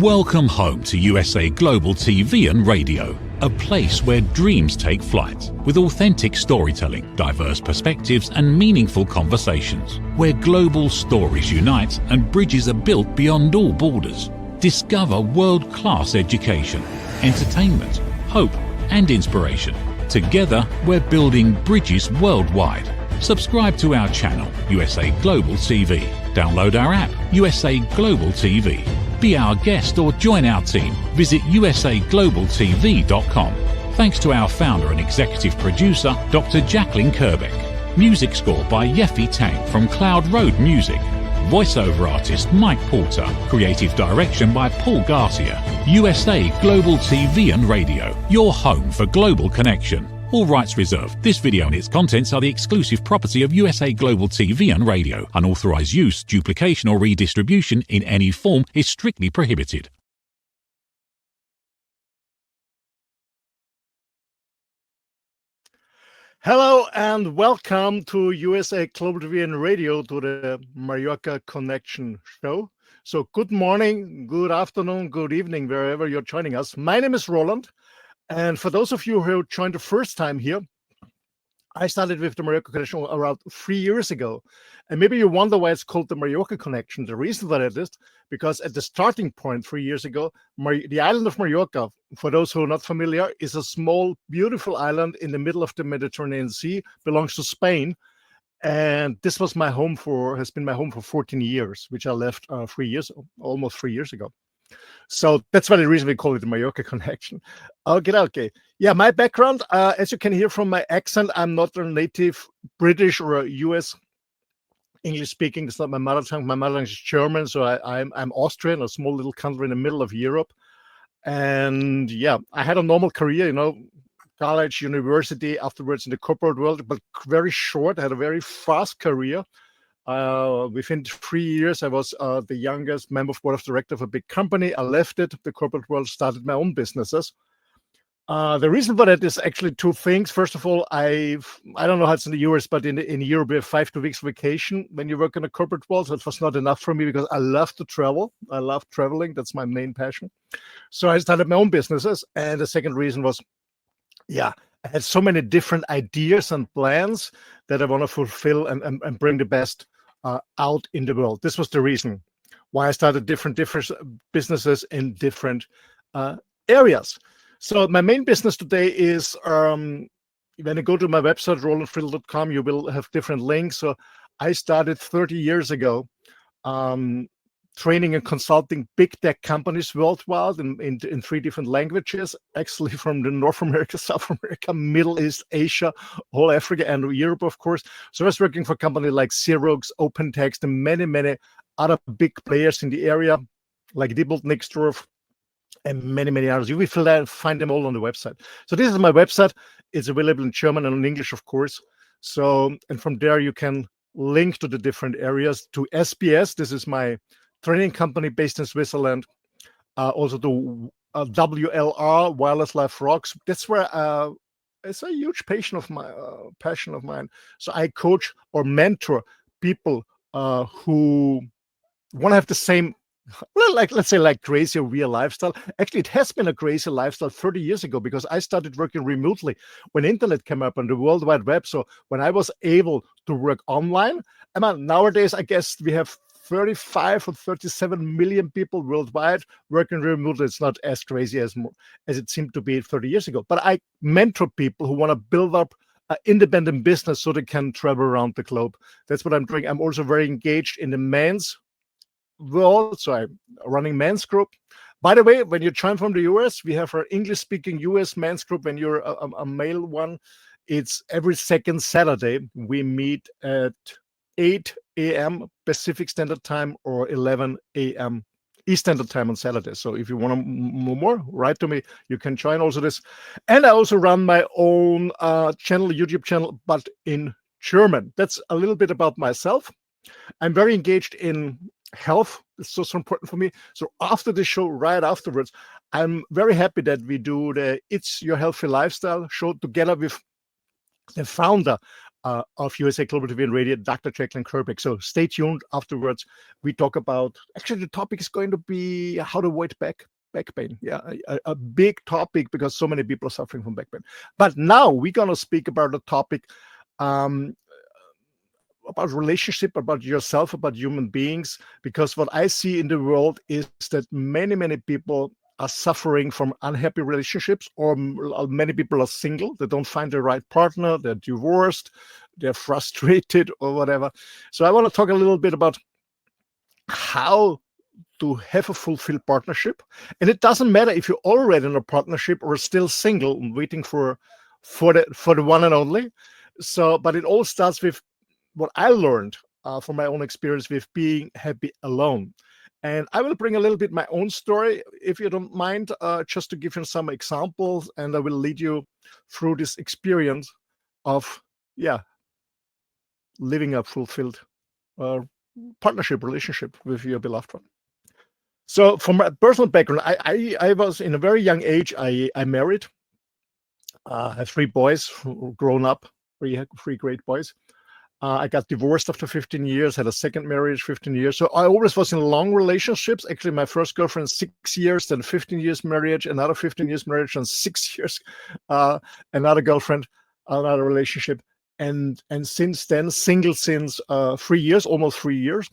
Welcome home to USA Global TV and Radio, a place where dreams take flight, with authentic storytelling, diverse perspectives and meaningful conversations, where global stories unite and bridges are built beyond all borders. Discover world-class education, entertainment, hope and inspiration. Together, we're building bridges worldwide. Subscribe to our channel, USA Global TV. Download our app, USA Global TV. Be our guest or join our team. Visit usaglobaltv.com. Thanks to our founder and executive producer, Dr. Jacqueline Kerbeck. Music score by Yeffy Tang from Cloud Road Music. Voiceover artist Mike Porter. Creative direction by Paul Garcia. USA Global TV and Radio, your home for global connection. All rights reserved. This video and its contents are the exclusive property of USA Global TV and Radio. Unauthorized use, duplication or redistribution in any form is strictly prohibited. Hello and welcome to USA Global TV and Radio, to the Mallorca Connection show. So good morning, good afternoon, good evening, wherever you're joining us. My name is Roland. And for those of you who joined the first time here, I started with the Mallorca Connection around 3 years ago. And maybe you wonder why it's called the Mallorca Connection. The reason for that is because at the starting point 3 years ago, the island of Mallorca, for those who are not familiar, is a small, beautiful island in the middle of the Mediterranean Sea, belongs to Spain. And this was has been my home for 14 years, which I left almost 3 years ago. So that's why the reason we call it the Mallorca Connection. Okay. Yeah, my background, as you can hear from my accent, I'm not a native British or a US English speaking. It's not my mother tongue. My mother tongue is German. So I'm Austrian, a small little country in the middle of Europe. And yeah, I had a normal career, college, university, afterwards in the corporate world, but very short. I had a very fast career. Within 3 years, I was the youngest member of board of directors of a big company. I left it, the corporate world, started my own businesses. The reason for that is actually two things. First of all, I don't know how it's in the US, but in Europe, we have 5 weeks vacation when you work in the corporate world. So it was not enough for me because I love to travel. I love traveling. That's my main passion. So I started my own businesses. And the second reason was, I had so many different ideas and plans that I want to fulfill and bring the best out in the world. This was the reason why I started different businesses in different areas. So my main business today is, when you go to my website, rolandfriedl.com, you will have different links. So I started 30 years ago training and consulting big tech companies worldwide in 3 different languages, actually from the North America, South America, Middle East, Asia, whole Africa, and Europe, of course. So I was working for companies like Xerox, OpenText, and many, many other big players in the area, like Diebold Nixdorf, and many, many others. You will find them all on the website. So this is my website. It's available in German and in English, of course. So, and from there you can link to the different areas, to SBS. This is my training company based in Switzerland. Also to WLR, Wireless Life Rocks. That's where it's a huge passion of mine. So I coach or mentor people who want to have the same, let's say, crazy real lifestyle. Actually, it has been a crazy lifestyle 30 years ago because I started working remotely when internet came up on the World Wide Web. So when I was able to work online, nowadays I guess we have 35 or 37 million people worldwide working remotely. It's not as crazy as it seemed to be 30 years ago. But I mentor people who want to build up an independent business so they can travel around the globe. That's what I'm doing. I'm also very engaged in the men's world. So I'm running men's group. By the way, when you join from the US, we have our English-speaking US men's group. When you're a male one, it's every second Saturday. We meet at 8 a.m. Pacific Standard Time or 11 a.m. Eastern Time on Saturday. So if you want to know more, write to me. You can join also this. And I also run my own YouTube channel, but in German. That's a little bit about myself. I'm very engaged in health. It's so important for me. So after the show, right afterwards, I'm very happy that we do the It's Your Healthy Lifestyle show together with the founder of USA Global TV and Radio, Dr. Jacqueline Kerbeck. So stay tuned. Afterwards, we talk about, actually the topic is going to be how to avoid back pain. Yeah, a big topic because so many people are suffering from back pain. But now we're going to speak about a topic about relationship, about yourself, about human beings, because what I see in the world is that many people are suffering from unhappy relationships, or many people are single. They don't find the right partner. They're divorced. They're frustrated or whatever. So I want to talk a little bit about how to have a fulfilled partnership. And it doesn't matter if you're already in a partnership or still single and waiting for the one and only. So, but it all starts with what I learned from my own experience with being happy alone. And I will bring a little bit my own story, if you don't mind, just to give you some examples, and I will lead you through this experience of, living a fulfilled partnership relationship with your beloved one. So from my personal background, I was in a very young age, I married. I have 3 boys grown up, 3 great boys. I got divorced after 15 years, had a second marriage, 15 years. So I always was in long relationships. Actually, my first girlfriend, 6 years, then 15 years marriage, another 15 years marriage, and 6 years, another girlfriend, another relationship. And since then, single since 3 years, almost 3 years.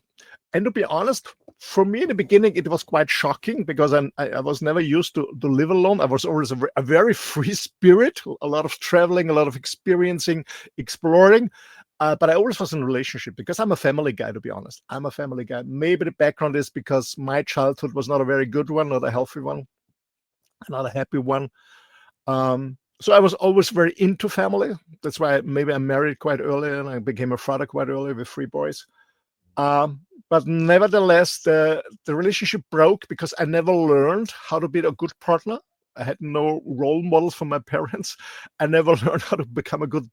And to be honest, for me in the beginning, it was quite shocking because I was never used to live alone. I was always a very free spirit, a lot of traveling, a lot of experiencing, exploring. But I always was in a relationship because I'm a family guy, to be honest. I'm a family guy. Maybe the background is because my childhood was not a very good one, not a healthy one, not a happy one. So I was always very into family. That's why maybe I married quite early and I became a father quite early with 3 boys. But nevertheless, the relationship broke because I never learned how to be a good partner. I had no role models from my parents. I never learned how to become a good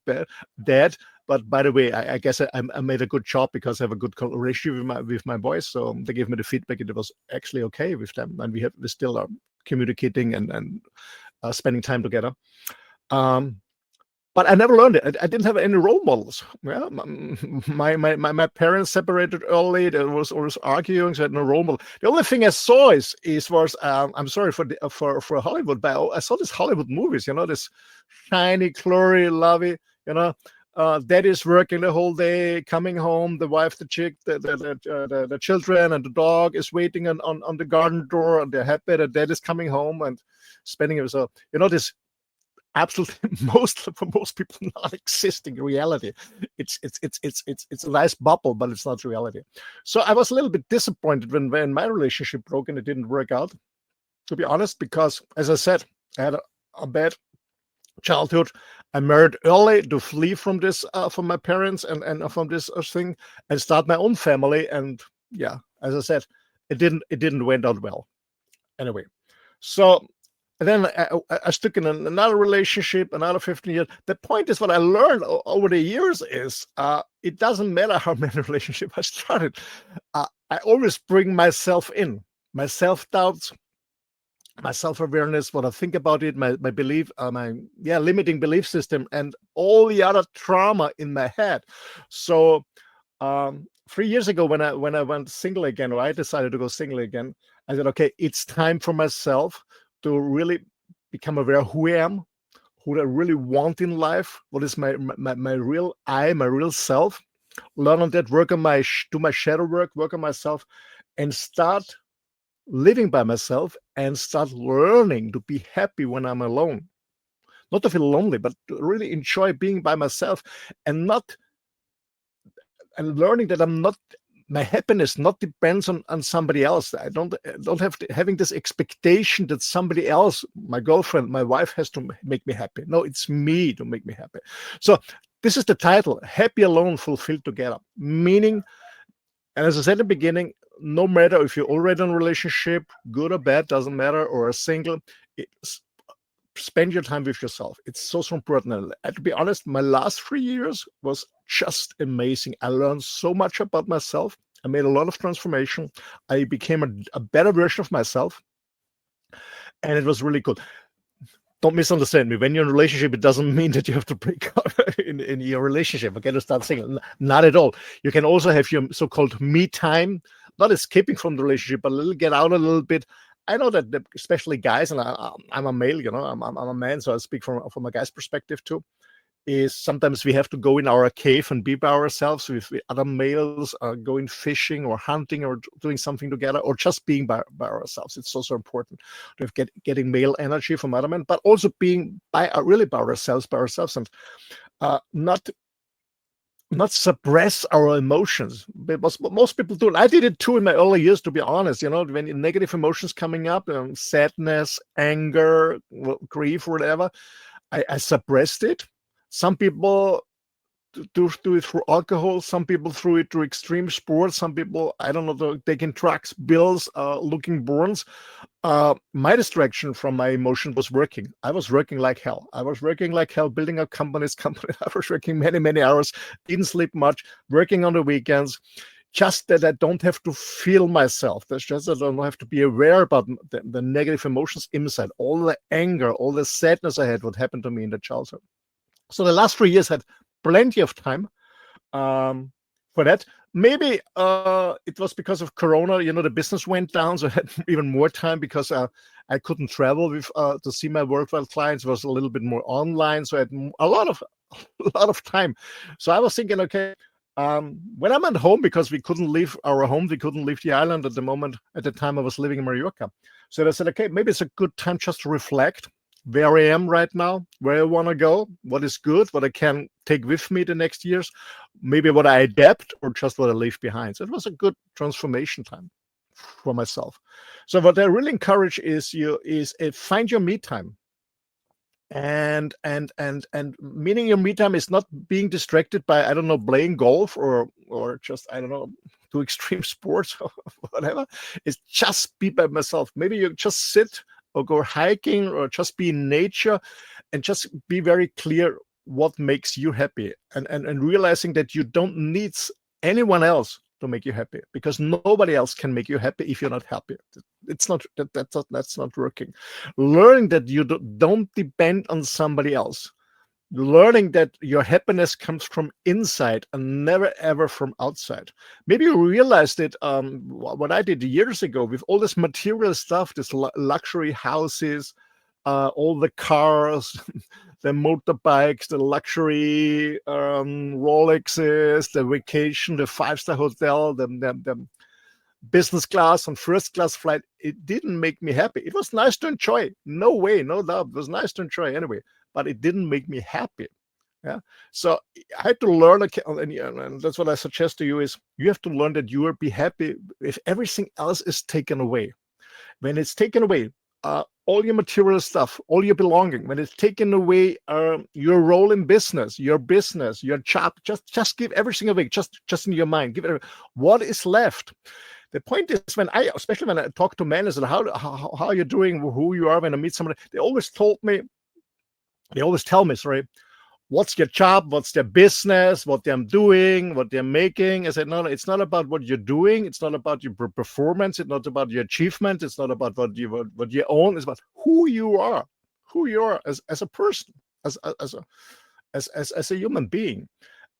dad. But by the way, I guess I made a good job because I have a good relationship with my boys. So they gave me the feedback. It was actually okay with them, and we still are communicating and spending time together. But I never learned it. I didn't have any role models. Yeah, my parents separated early. There was always arguing. So I had no role model. The only thing I saw was I'm sorry for Hollywood, but I saw these Hollywood movies. You know, this shiny, glory, lovey. You know, daddy's working the whole day, coming home. The wife, the chick, the children, and the dog is waiting on the garden door, and they're happy that dad is coming home and spending it. So you know this. Absolutely, for most people, not existing reality. It's a nice bubble, but it's not reality. So I was a little bit disappointed when my relationship broke and it didn't work out, to be honest, because as I said, I had a bad childhood. I married early to flee from this, from my parents and from this thing, and start my own family. And yeah, as I said, it didn't went out well. Anyway, so. And then I stuck in another relationship, another 15 years. The point is, what I learned over the years is it doesn't matter how many relationships I started. I always bring myself in, my self-doubts, my self-awareness, what I think about it, my belief, my limiting belief system, and all the other trauma in my head. So 3 years ago, when I went single again, or I decided to go single again, I said, okay, it's time for myself to really become aware of who I am, who I really want in life, what is my real I, my real self, learn on that, work on do my shadow work on myself, and start living by myself and start learning to be happy when I'm alone. Not to feel lonely, but to really enjoy being by myself and learning that I'm not, my happiness not depends on somebody else. I don't have having this expectation that somebody else, my girlfriend, my wife, has to make me happy. No, it's me to make me happy. So this is the title: Happy Alone, Fulfilled Together. Meaning, and as I said in the beginning, no matter if you're already in a relationship, good or bad, doesn't matter, or a single, spend your time with yourself. It's so important. And to be honest, my last 3 years was just amazing. I learned so much about myself. I made a lot of transformation. I became a better version of myself. And it was really good. don't misunderstand me. When you're in a relationship, it doesn't mean that you have to break up in your relationship. Okay, to start saying, not at all. You can also have your so-called me time, not escaping from the relationship, but get out a little bit. I know that especially guys, and I'm a male, I'm a man, so I speak from a guy's perspective too. Is sometimes we have to go in our cave and be by ourselves with other males, going fishing or hunting or doing something together, or just being by ourselves. It's also important to getting male energy from other men, but also being really by ourselves, and not suppress our emotions. Because most people do. I did it too in my early years, to be honest. When negative emotions coming up, sadness, anger, grief, or whatever, I suppressed it. Some people do it through alcohol. Some people through it through extreme sports. Some people, I don't know, taking drugs, pills, looking burns. My distraction from my emotion was working. I was working like hell. Building up companies. I was working many, many hours, didn't sleep much, working on the weekends. Just that I don't have to feel myself. That's just that I don't have to be aware about the negative emotions inside, all the anger, all the sadness I had, what happened to me in the childhood. So the last 3 years had plenty of time for that. Maybe it was because of Corona. The business went down, so I had even more time because I couldn't travel to see my worldwide clients. It was a little bit more online, so I had a lot of time. So I was thinking, okay, when I'm at home, because we couldn't leave our home, we couldn't leave the island at the moment. At the time, I was living in Mallorca. So I said, okay, maybe it's a good time just to reflect where I am right now, where I want to go, what is good, what I can take with me the next years, maybe what I adapt or just what I leave behind. So it was a good transformation time for myself. So what I really encourage is find your me time. And meaning your me time is not being distracted by, I don't know, playing golf or just, I don't know, do extreme sports or whatever. It's just be by myself. Maybe you just sit or go hiking or just be in nature and just be very clear what makes you happy, and realizing that you don't need anyone else to make you happy, because nobody else can make you happy if you're not happy. It's not that's not working. Learning that you don't depend on somebody else. Learning that your happiness comes from inside and never ever from outside. Maybe you realized it, what I did years ago with all this material stuff, this luxury houses, all the cars, the motorbikes, the luxury Rolexes, the vacation, the 5-star hotel, the business class and first class flight. It didn't make me happy. It was nice to enjoy. No way, no doubt. It was nice to enjoy anyway, but it didn't make me happy. Yeah. So I had to learn, and that's what I suggest to you, is you have to learn that you will be happy if everything else is taken away. When it's taken away, all your material stuff, all your belonging, when it's taken away, your role in business, your job, just give everything away, just in your mind. Give it. What is left? The point is, especially when I talk to men, is how are you doing, who you are when I meet somebody, they always tell me, sorry, what's your job, what's their business, what they're doing, what they're making. I said, no, it's not about what you're doing. It's not about your performance. It's not about your achievement. It's not about what you own. It's about who you are as a person, as a human being.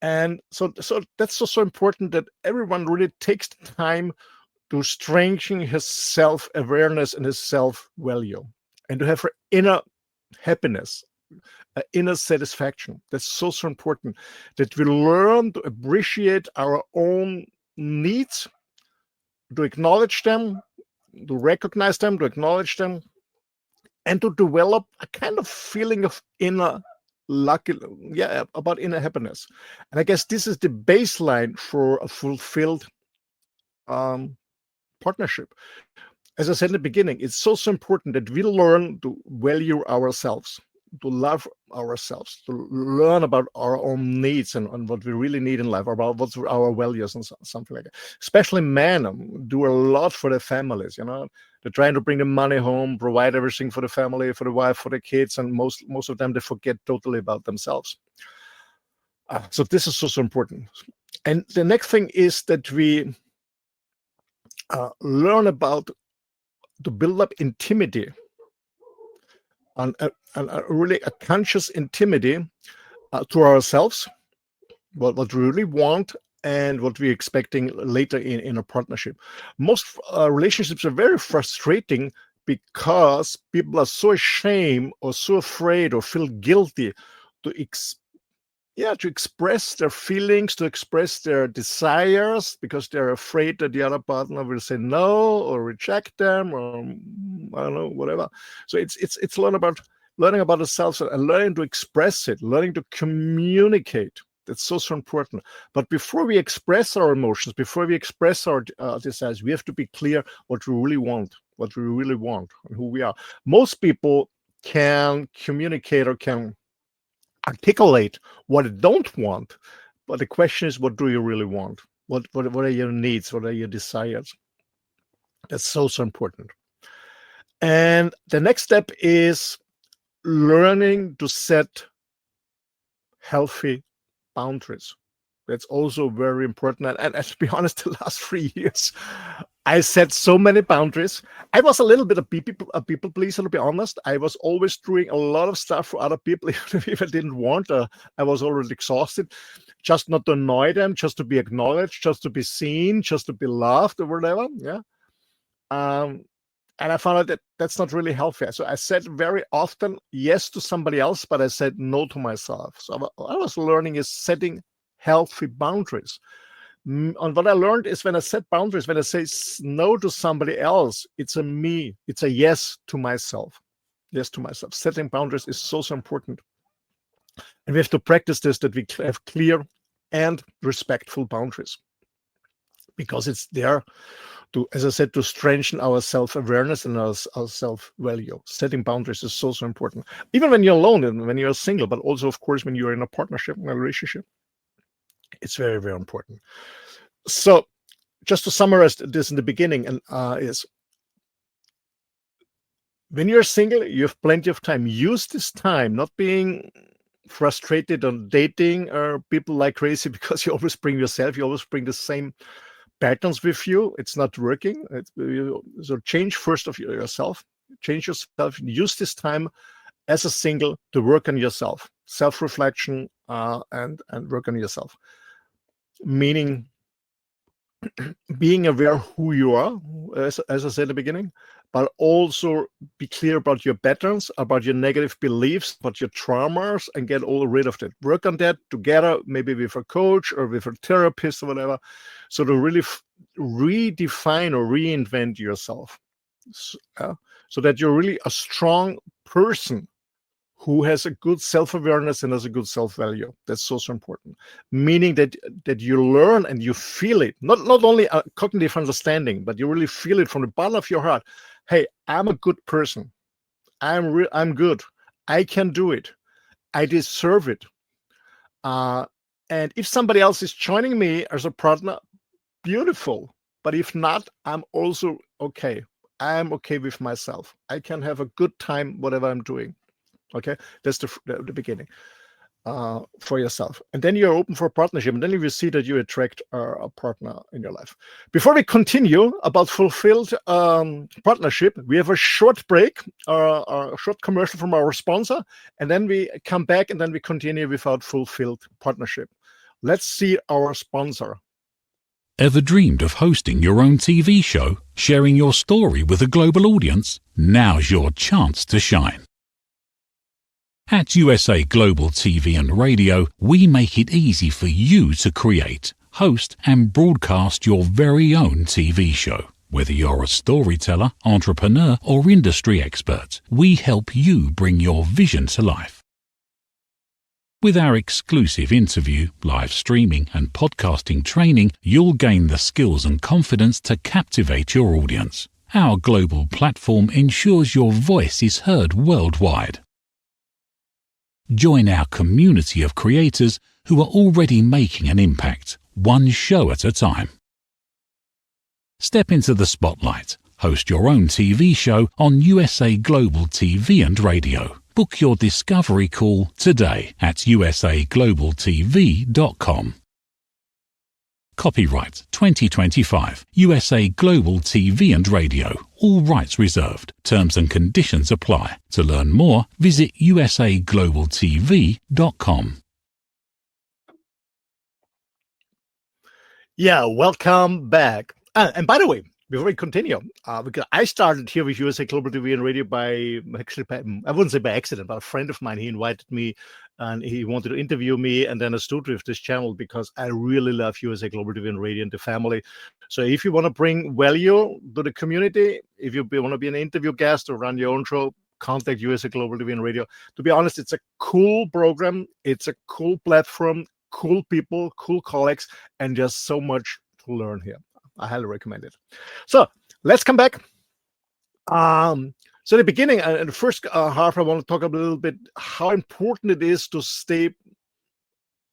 And so that's so important, that everyone really takes time to strengthen his self-awareness and his self-value, and to have inner happiness, inner satisfaction. That's so important, that we learn to appreciate our own needs, to acknowledge them, to recognize them, to acknowledge them, and to develop a kind of feeling of inner about inner happiness. And I guess this is the baseline for a fulfilled partnership. As I said in the beginning, it's so important that we learn to value ourselves, to love ourselves, to learn about our own needs and what we really need in life, about what's our values and something like that. Especially men do a lot for their families. They're trying to bring the money home, provide everything for the family, for the wife, for the kids, and most of them, they forget totally about themselves. So this is so important. And the next thing is that we learn about to build up intimacy and really a conscious intimacy to ourselves, what we really want and what we're expecting later in a partnership. Most relationships are very frustrating because people are so ashamed or so afraid or feel guilty to express their feelings, to express their desires, because they're afraid that the other partner will say no or reject them, or I don't know, whatever. So it's a lot about learning about ourselves and learning to express it, learning to communicate. That's so important. But before we express our emotions, before we express our desires, we have to be clear what we really want, and who we are. Most people can communicate or can articulate what they don't want, but the question is, what do you really want? What are your needs? What are your desires? That's so important. And the next step is learning to set healthy boundaries. That's also very important. And to be honest, the last 3 years, I set so many boundaries. I was a little bit a people pleaser, to be honest. I was always doing a lot of stuff for other people, even if I didn't want. I was already exhausted, just not to annoy them, just to be acknowledged, just to be seen, just to be loved or whatever. Yeah. And I found out that that's not really healthy. So I said very often yes to somebody else, but I said no to myself. So what I was learning is setting healthy boundaries. And what I learned is when I set boundaries, when I say no to somebody else, it's a yes to myself. Yes to myself. Setting boundaries is so important. And we have to practice this, that we have clear and respectful boundaries, because it's there to, as I said, to strengthen our self-awareness and our self-value. Setting boundaries is so important. Even when you're alone and when you're single, but also, of course, when you're in a partnership, in a relationship, it's very, very important. So just to summarize this in the beginning, and is when you're single, you have plenty of time. Use this time, not being frustrated on dating people like crazy, because you always bring yourself, you always bring the same patterns with you. It's not working. So change first of yourself. Change yourself. Use this time as a single to work on yourself, self-reflection, and work on yourself. Meaning being aware who you are, as I said at the beginning, but also be clear about your patterns, about your negative beliefs, about your traumas, and get all rid of that. Work on that together, maybe with a coach or with a therapist or whatever, so to really redefine or reinvent yourself, so that you're really a strong person who has a good self-awareness and has a good self-value. That's so important. Meaning that you learn and you feel it, not only a cognitive understanding, but you really feel it from the bottom of your heart. Hey, I'm a good person. I'm good. I can do it. I deserve it. And if somebody else is joining me as a partner, beautiful. But if not, I'm also okay. I'm okay with myself. I can have a good time, whatever I'm doing. Okay, that's the beginning for yourself. And then you're open for a partnership, and then you will see that you attract a partner in your life. Before we continue about fulfilled partnership, we have a short break, a short commercial from our sponsor, and then we come back and then we continue without fulfilled partnership. Let's see our sponsor. Ever dreamed of hosting your own TV show, sharing your story with a global audience? Now's your chance to shine. At USA Global TV and Radio, we make it easy for you to create, host, and broadcast your very own TV show. Whether you're a storyteller, entrepreneur, or industry expert, we help you bring your vision to life. With our exclusive interview, live streaming, and podcasting training, you'll gain the skills and confidence to captivate your audience. Our global platform ensures your voice is heard worldwide. Join our community of creators who are already making an impact, one show at a time. Step into the spotlight. Host your own TV show on USA Global TV and Radio. Book your discovery call today at usaglobaltv.com. Copyright 2025. USA Global TV and Radio. All rights reserved. Terms and conditions apply. To learn more, visit usaglobaltv.com. Yeah, welcome back. And by the way, before we continue, because I started here with USA Global TV and Radio I wouldn't say by accident, but a friend of mine, he invited me and he wanted to interview me, and then I stood with this channel because I really love USA Global TV and Radio and the family. So if you want to bring value to the community, if you want to be an interview guest or run your own show, contact USA Global TV and Radio. To be honest, it's a cool program. It's a cool platform, cool people, cool colleagues, and just so much to learn here. I highly recommend it. So let's come back. So the beginning, in the first half, I want to talk a little bit how important it is to stay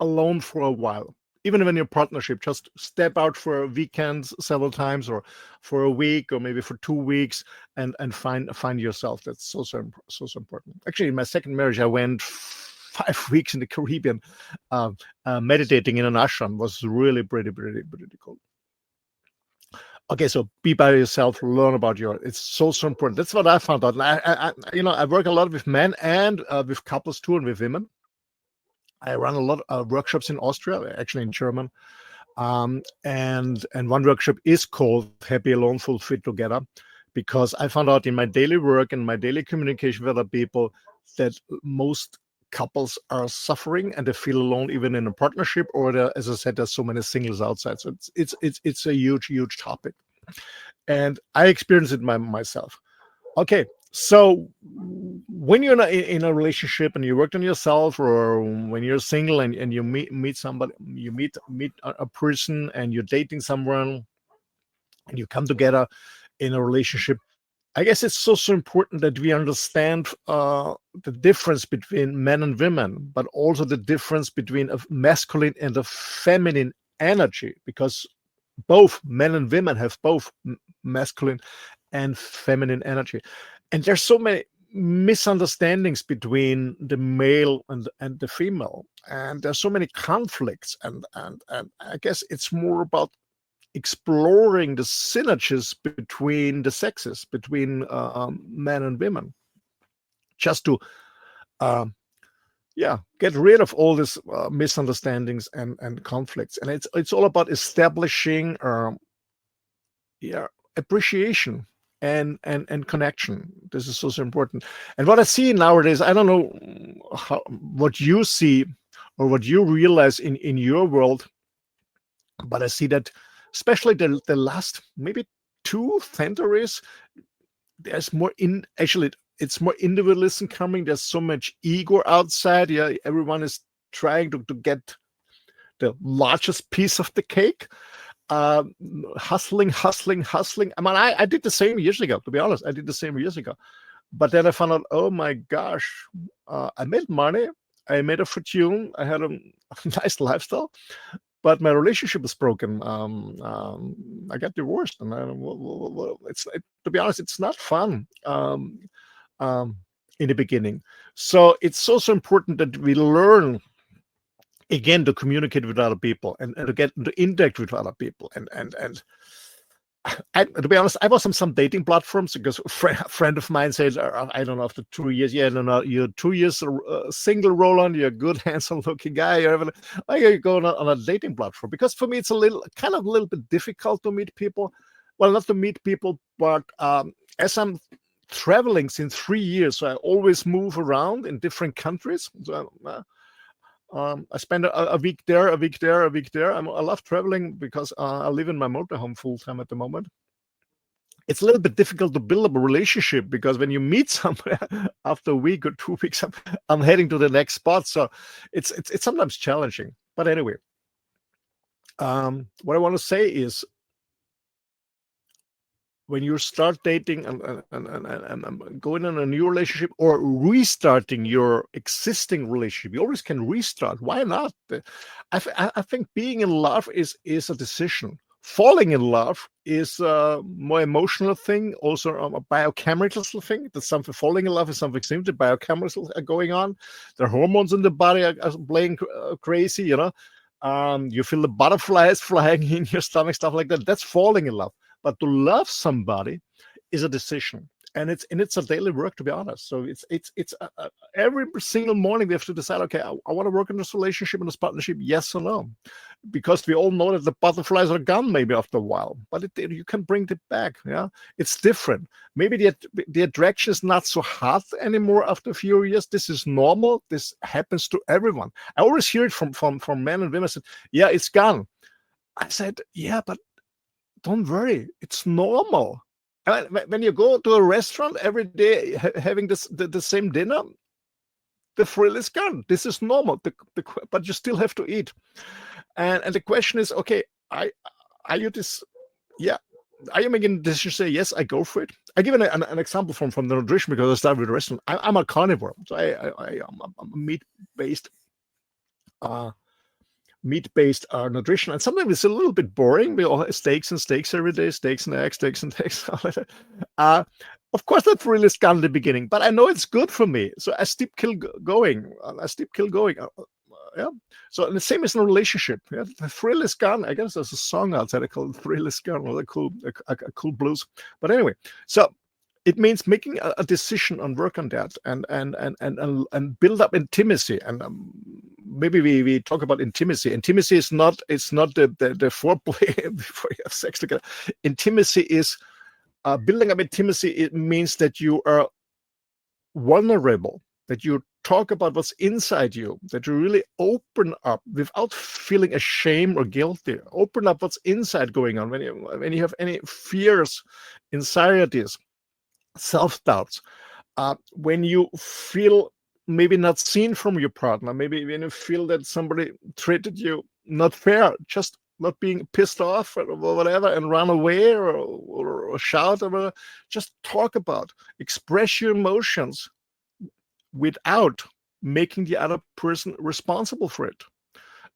alone for a while. Even when you're in partnership, just step out for weekends several times, or for a week, or maybe for 2 weeks, and find yourself. That's so important. Actually, in my second marriage, I went 5 weeks in the Caribbean, meditating in an ashram. Was really pretty cool. Okay, so be by yourself, learn about it's so important. That's what I found out. And I work a lot with men and with couples too, and with women. I run a lot of workshops in Austria, actually in German. And one workshop is called Happy Alone, Full Fit Together, because I found out in my daily work and my daily communication with other people that most couples are suffering and they feel alone even in a partnership, or as I said, there's so many singles outside. So it's a huge topic, and I experienced it myself. Okay, so when you're in a relationship and you worked on yourself, or when you're single and you meet somebody, you meet a person and you're dating someone and you come together in a relationship, I guess it's so important that we understand the difference between men and women, but also the difference between a masculine and a feminine energy, because both men and women have both masculine and feminine energy. And there's so many misunderstandings between the male and the female, and there's so many conflicts, and I guess it's more about exploring the synergies between the sexes, between men and women, just to get rid of all these misunderstandings and conflicts. And it's all about establishing appreciation and connection. This is so important. And what I see nowadays, I don't know what you see or what you realize in your world, but I see that especially the last maybe 2 centuries, there's more it's more individualism coming. There's so much ego outside. Yeah, everyone is trying to get the largest piece of the cake. Hustling. I mean, I did the same years ago, to be honest. I did the same years ago. But then I found out, oh my gosh, I made money. I made a fortune. I had a nice lifestyle. But my relationship was broken. I got divorced, and to be honest, it's not fun in the beginning. So it's so important that we learn again to communicate with other people and to get to interact with other people. And to be honest, I was on some dating platforms because a friend of mine said, I don't know, after 2 years, you're 2 years single, Roland, you're a good, handsome looking guy. You go on a dating platform, because for me, it's a little bit difficult to meet people. Well, not to meet people, but as I'm traveling since 3 years, so I always move around in different countries. So, I spend a week there, a week there, a week there. I love traveling because I live in my motorhome full time at the moment. It's a little bit difficult to build up a relationship, because when you meet somebody after a week or 2 weeks, I'm heading to the next spot. So it's sometimes challenging. But anyway, what I want to say is, when you start dating and going in a new relationship or restarting your existing relationship, you always can restart. Why not? I think being in love is a decision. Falling in love is a more emotional thing, also a biochemical thing. That's something. Falling in love is something simply biochemical going on. The hormones in the body are playing crazy, You feel the butterflies flying in your stomach, stuff like that. That's falling in love. But to love somebody is a decision, and it's a daily work, to be honest. So every single morning we have to decide. Okay, I want to work in this relationship, in this partnership, yes or no, because we all know that the butterflies are gone maybe after a while, but you can bring it back. Yeah, it's different. Maybe the attraction is not so hot anymore after a few years. This is normal. This happens to everyone. I always hear it from men and women. I said, yeah, it's gone. I said, yeah, but don't worry, it's normal. When you go to a restaurant every day having the same dinner, the thrill is gone. This is normal, but you still have to eat. And the question is, okay, are you this? Yeah, are you making the decision to say yes? I go for it. I give an example from the nutrition, because I started with a restaurant. I'm a carnivore, so I'm a meat-based nutrition, and sometimes it's a little bit boring. We all have steaks and steaks every day, steaks and eggs, steaks and eggs. Of course, that really is gone in the beginning, but I know it's good for me, so I still keep going. Yeah. So the same is in a relationship. Yeah, the thrill is gone. I guess there's a song outside called "Thrill Is Gone," or a cool blues. But anyway, so it means making a decision and work on that, and build up intimacy. And maybe we talk about intimacy. Intimacy is not the foreplay before you have sex together. Intimacy is building up intimacy. It means that you are vulnerable, that you talk about what's inside you, that you really open up without feeling ashamed or guilty. Open up what's inside going on when you have any fears, anxieties, self-doubts, when you feel maybe not seen from your partner, maybe when you feel that somebody treated you not fair, just not being pissed off or whatever and run away or shout or whatever. Just talk about, express your emotions without making the other person responsible for it,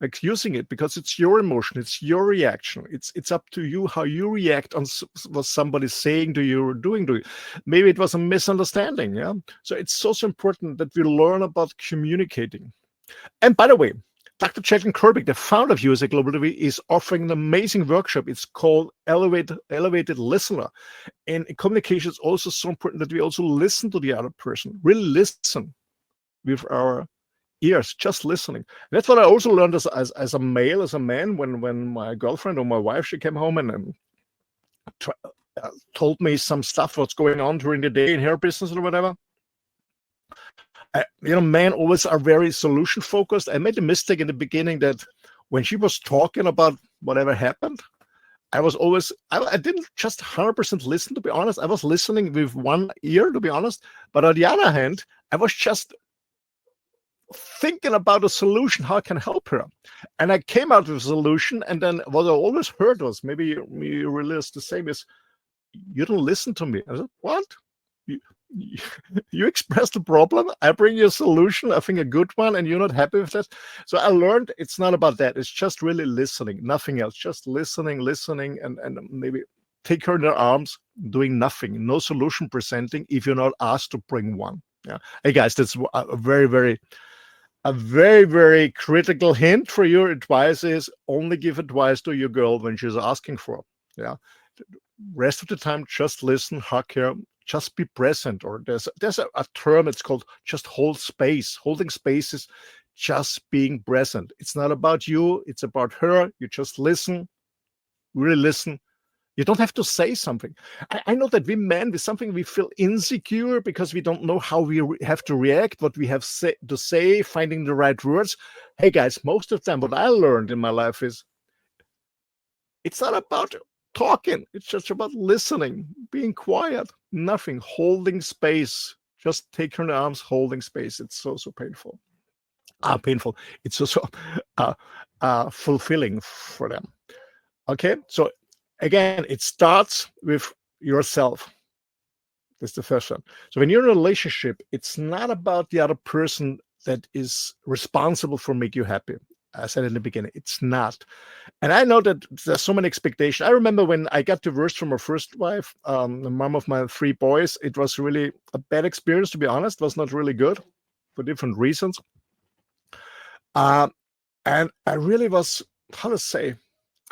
excusing it, because it's your emotion, it's your reaction. It's up to you how you react on what somebody's saying to you or doing to you. Maybe it was a misunderstanding. Yeah. So it's so important that we learn about communicating. And by the way, Dr. Jacqueline Kirby, the founder of USA Global TV, is offering an amazing workshop. It's called Elevated Listener. And in communication, it's also so important that we also listen to the other person, really listen with our ears, just listening. That's what I also learned as a male, as a man, when my girlfriend or my wife, she came home and told me some stuff, what's going on during the day in her business or whatever. Men always are very solution focused. I made a mistake in the beginning that when she was talking about whatever happened, I didn't just 100% listen, to be honest. I was listening with one ear, to be honest. But on the other hand, I was just thinking about a solution, how I can help her. And I came out with a solution. And then what I always heard was, maybe you realize the same, is, you don't listen to me. I said, what? You express the problem, I bring you a solution, I think a good one, and you're not happy with that. So I learned it's not about that. It's just really listening, nothing else. Just listening, and maybe take her in their arms, doing nothing, no solution presenting if you're not asked to bring one. Yeah. Hey guys, that's a very, very critical hint for your advice is only give advice to your girl when she's asking for it. Yeah. Rest of the time, just listen, hug her, just be present. Or there's a term, it's called just hold space. Holding space is just being present. It's not about you, it's about her. You just listen, really listen. You don't have to say something. I know that we men, with something we feel insecure because we don't know how we have to react, what we have to say, finding the right words. Hey guys, most of the time what I learned in my life is it's not about talking, it's just about listening, being quiet, nothing, holding space. Just take her in the arms, holding space. It's so painful. Painful. It's also fulfilling for them. Okay, so again, it starts with yourself. That's the first one. So when you're in a relationship, it's not about the other person that is responsible for making you happy. I said in the beginning, it's not. And I know that there's so many expectations. I remember when I got divorced from my first wife, the mom of my 3 boys, it was really a bad experience, to be honest. It was not really good for different reasons. And I really was, how to say,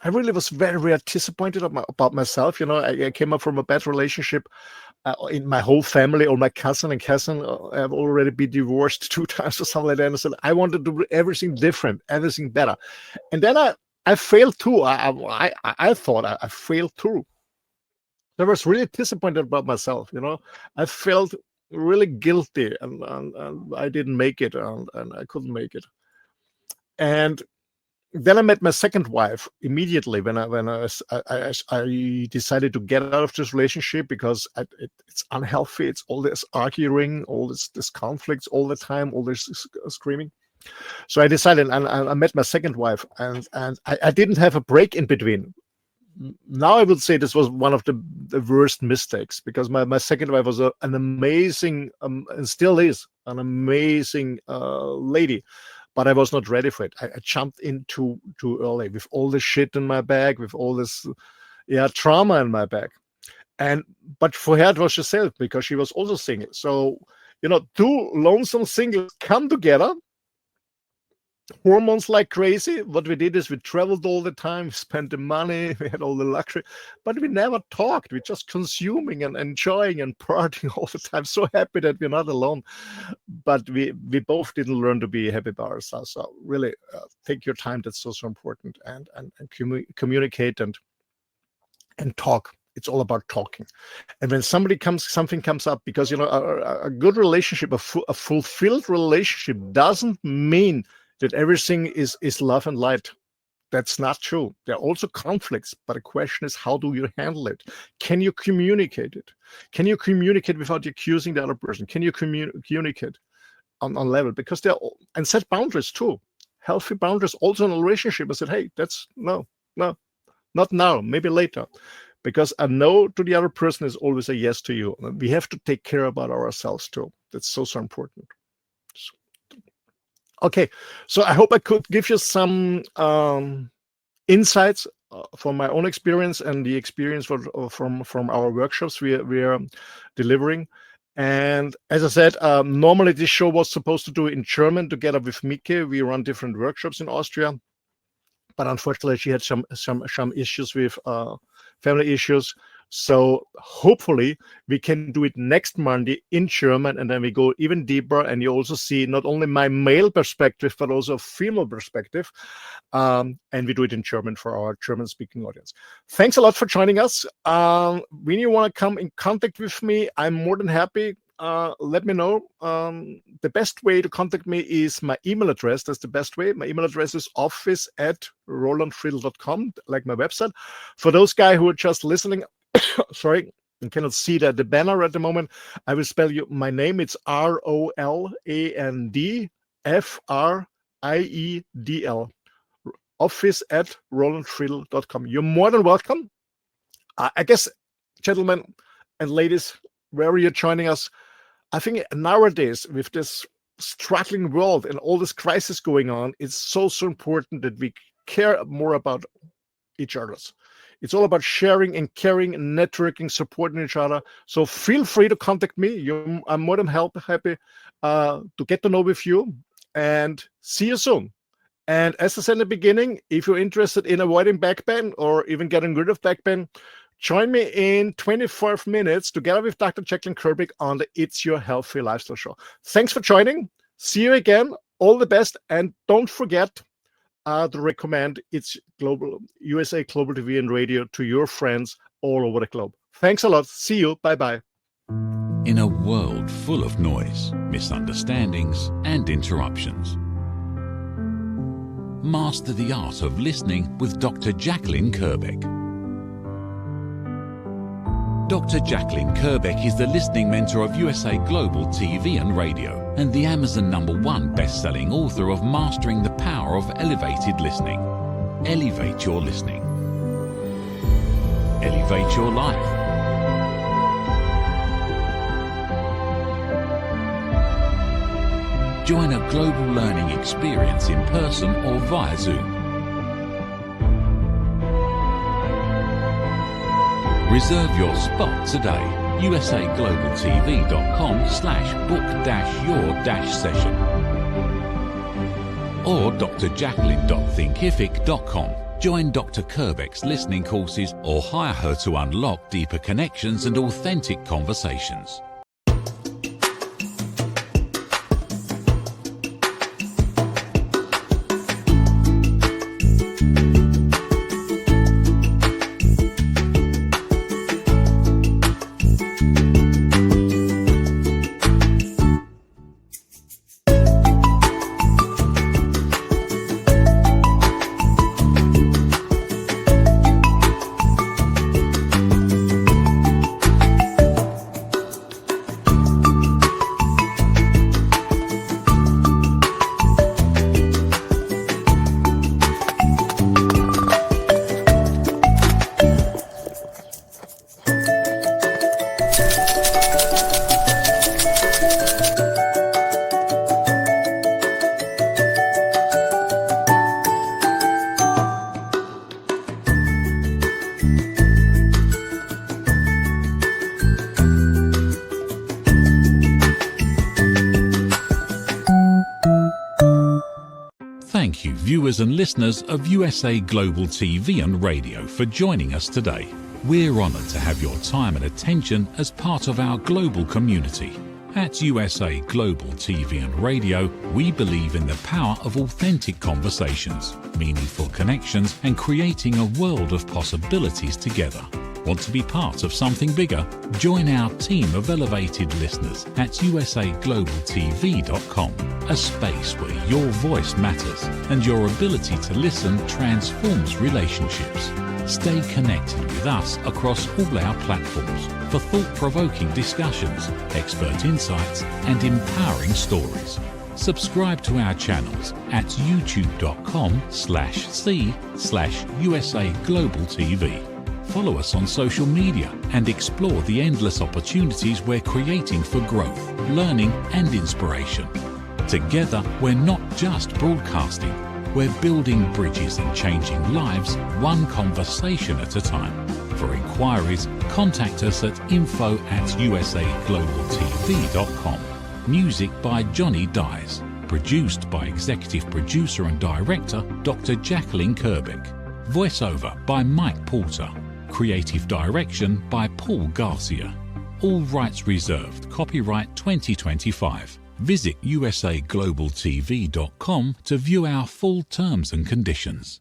I really was very, very disappointed about myself. I came up from a bad relationship. In my whole family, or my cousin have already been divorced 2 times or something like that. And I said, I wanted to do everything different, everything better. And then I failed too. I thought I failed too. I was really disappointed about myself. I felt really guilty, and I didn't make it, and I couldn't make it. And then I met my second wife immediately when I decided to get out of this relationship because it's unhealthy. It's all this arguing, all this conflicts all the time, all this screaming. So I decided, and I met my second wife, and I didn't have a break in between. Now I would say this was one of the worst mistakes, because my second wife was an amazing, and still is an amazing lady. But I was not ready for it. I jumped in too early with all this shit in my bag, with all this trauma in my bag. But for her, it was herself, because she was also single. So, 2 lonesome singles come together, hormones like crazy. What we did is we traveled all the time, we spent the money, we had all the luxury, but we never talked. We're just consuming and enjoying and partying all the time. So happy that we're not alone. But we both didn't learn to be happy by ourselves. So really take your time. That's so important. And communicate and talk. It's all about talking. And when something comes up, because a good relationship, a fulfilled relationship, doesn't mean that everything is love and light. That's not true. There are also conflicts, but the question is, how do you handle it? Can you communicate it? Can you communicate without accusing the other person? Can you communicate on level? Because and set boundaries too. Healthy boundaries also in a relationship. I said, hey, that's no, not now, maybe later. Because a no to the other person is always a yes to you. We have to take care about ourselves too. That's so important. Okay, so I hope I could give you some insights from my own experience and the experience from our workshops we are delivering. And as I said, normally this show was supposed to do in German together with Mike. We run different workshops in Austria, but unfortunately she had some issues with family issues. So hopefully we can do it next Monday in German, and then we go even deeper, and you also see not only my male perspective, but also a female perspective. And we do it in German for our German-speaking audience. Thanks a lot for joining us. When you want to come in contact with me, I'm more than happy. Let me know. The best way to contact me is my email address. That's the best way. My email address is office@rolandfriedl.com, like my website. For those guys who are just listening, sorry, you cannot see the banner at the moment. I will spell you my name. It's ROLANDFRIEDL. Office@rolandfriedl.com. You're more than welcome. I guess, gentlemen and ladies, wherever you're joining us, I think nowadays, with this struggling world and all this crisis going on, it's so important that we care more about each other's. It's all about sharing and caring and networking, supporting each other. So feel free to contact me. I'm more than happy to get to know with you, and see you soon. And as I said in the beginning, if you're interested in avoiding back pain or even getting rid of back pain, join me in 25 minutes together with Dr. Jacqueline Kerbeck on the It's Your Healthy Lifestyle Show. Thanks for joining. See you again. All the best. And don't forget to recommend It's Global USA Global TV and Radio to your friends all over the globe. Thanks a lot. See you. Bye-bye. In a world full of noise, misunderstandings, and interruptions, master the art of listening with Dr. Jacqueline Kerbeck. Dr. Jacqueline Kerbeck is the listening mentor of USA Global TV and Radio, and the Amazon #1 best-selling author of Mastering the Power of Elevated Listening. Elevate your listening. Elevate your life. Join a global learning experience in person or via Zoom. Reserve your spot today. usaglobaltv.com/book-your-session. or drjacqueline.thinkific.com. Join Dr. Kerbeck's listening courses or hire her to unlock deeper connections and authentic conversations. Thank you, viewers and listeners of USA Global TV and Radio, for joining us today. We're honoured to have your time and attention as part of our global community. At USA Global TV and Radio, we believe in the power of authentic conversations, meaningful connections, and creating a world of possibilities together. Want to be part of something bigger? Join our team of elevated listeners at usaglobaltv.com, a space where your voice matters and your ability to listen transforms relationships. Stay connected with us across all our platforms for thought-provoking discussions, expert insights, and empowering stories. Subscribe to our channels at youtube.com/c/USAGlobalTV. Follow us on social media and explore the endless opportunities we're creating for growth, learning, and inspiration. Together, we're not just broadcasting, we're building bridges and changing lives one conversation at a time. For inquiries, contact us at info@usaglobaltv.com. Music by Johnny Dies. Produced by Executive Producer and Director Dr. Jacqueline Kerbeck. Voiceover by Mike Porter. Creative Direction by Paul Garcia. All rights reserved. Copyright 2025. Visit usaglobaltv.com to view our full terms and conditions.